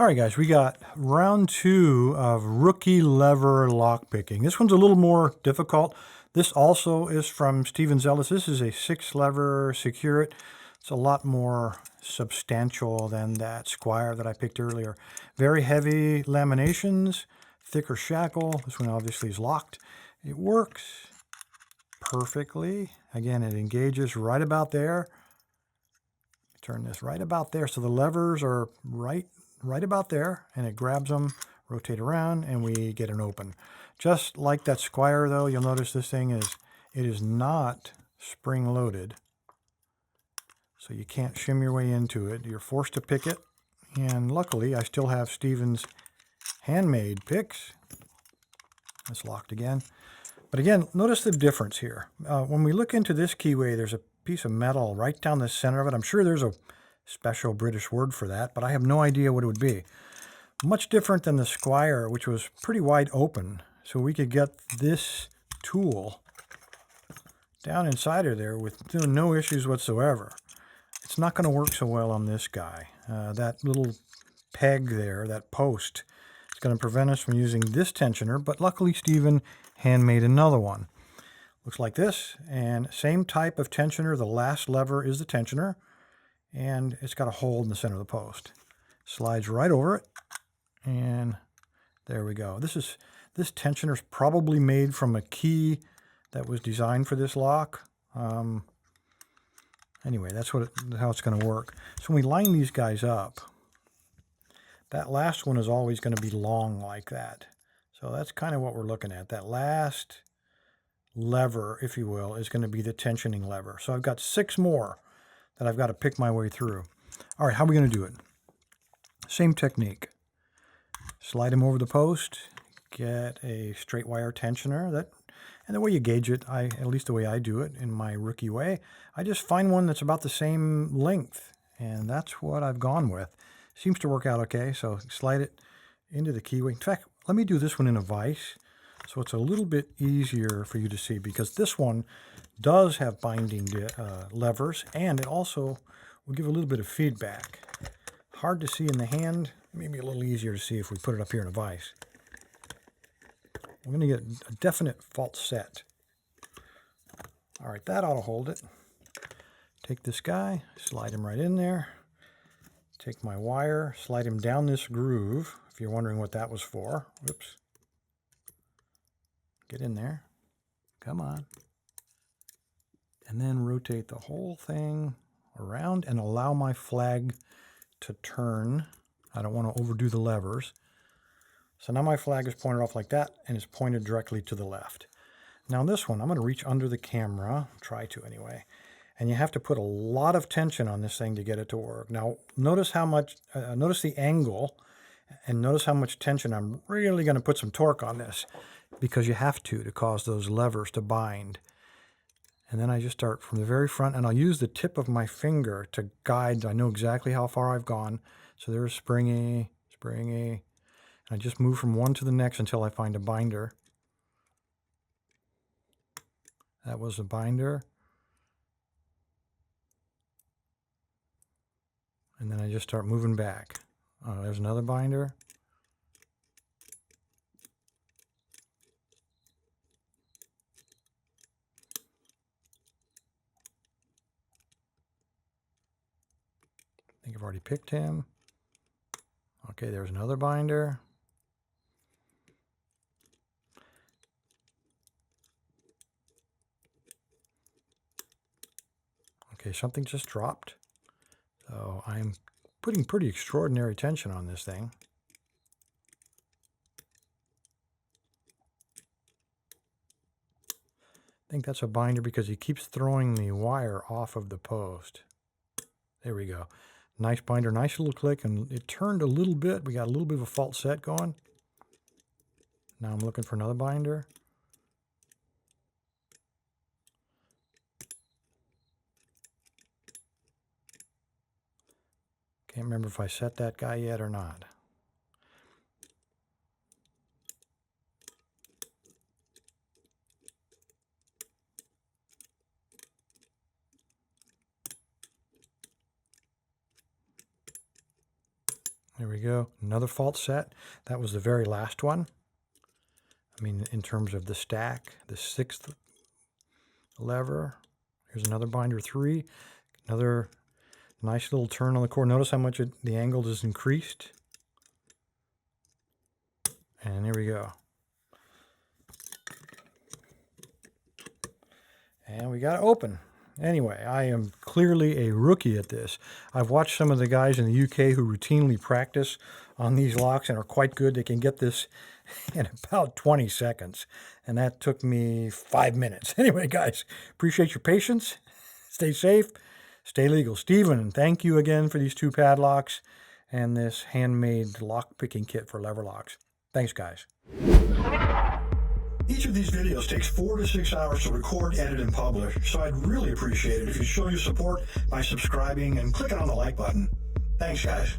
All right, guys, we got round 2 of rookie lever lockpicking. This one's a little more difficult. This also is from Steven Szeles. This is a 6-lever Securit. It's a lot more substantial than that Squire that I picked earlier. Very heavy laminations, thicker shackle. This one obviously is locked. It works perfectly. Again, it engages right about there. Turn this right about there, so the levers are right about there, and it grabs them, rotate around, and we get an open. Just like that Squire, though, you'll notice this thing is not spring-loaded, so you can't shim your way into it. You're forced to pick it, and luckily I still have Steven's handmade picks. It's locked again. But again, notice the difference here. When we look into this keyway, there's a piece of metal right down the center of it. I'm sure there's a special British word for that, but I have no idea what it would be. Much different than the Squire, which was pretty wide open. So we could get this tool down inside of there with no issues whatsoever. It's not going to work so well on this guy. That little peg there, that post, is going to prevent us from using this tensioner, but luckily Steven handmade another one. Looks like this, and same type of tensioner. The last lever is the tensioner, and it's got a hole in the center of the post. Slides right over it, and there we go. This tensioner is probably made from a key that was designed for this lock. Anyway, that's how it's going to work. So when we line these guys up, that last one is always going to be long like that. So that's kind of what we're looking at. That last lever, if you will, is going to be the tensioning lever. So I've got 6 more that I've got to pick my way through. All right, how are we going to do it? Same technique. Slide them over the post, get a straight wire tensioner. And the way you gauge it, at least the way I do it in my rookie way, I just find one that's about the same length, and that's what I've gone with. Seems to work out okay, so slide it into the keyway. In fact, let me do this one in a vise, so it's a little bit easier for you to see, because this one does have binding levers, and it also will give a little bit of feedback. Hard to see in the hand, maybe a little easier to see if we put it up here in a vise. We're going to get a definite fault set. All right, that ought to hold it. Take this guy, slide him right in there. Take my wire, slide him down this groove, if you're wondering what that was for. Whoops. Get in there. Come on. And then rotate the whole thing around and allow my flag to turn. I don't want to overdo the levers. So now my flag is pointed off like that, and it's pointed directly to the left. Now this one, I'm going to reach under the camera, try to anyway, and you have to put a lot of tension on this thing to get it to work. Now notice how much, notice the angle, and notice how much tension. I'm really going to put some torque on this, because you have to cause those levers to bind. And then I just start from the very front, and I'll use the tip of my finger to guide. I know exactly how far I've gone. So there's springy, springy. I just move from one to the next until I find a binder. That was a binder. And then I just start moving back. Oh, there's another binder. I think I've already picked him. Okay, there's another binder. Okay, something just dropped. So I'm putting pretty extraordinary tension on this thing. I think that's a binder because he keeps throwing the wire off of the post. There we go. Nice binder, nice little click, and it turned a little bit. We got a little bit of a fault set going. Now I'm looking for another binder. Can't remember if I set that guy yet or not. There we go. Another fault set. That was the very last one. I mean, in terms of the stack, the 6th lever. Here's another binder 3. Another nice little turn on the core. Notice how much the angle is increased. And there we go. And we got it open. Anyway, I am clearly a rookie at this. I've watched some of the guys in the UK who routinely practice on these locks and are quite good. They can get this in about 20 seconds. And that took me 5 minutes. Anyway, guys, appreciate your patience. Stay safe. Stay legal. Steven, thank you again for these 2 padlocks and this handmade lock picking kit for lever locks. Thanks, guys. Each of these videos takes 4 to 6 hours to record, edit, and publish, so I'd really appreciate it if you show your support by subscribing and clicking on the like button. Thanks, guys.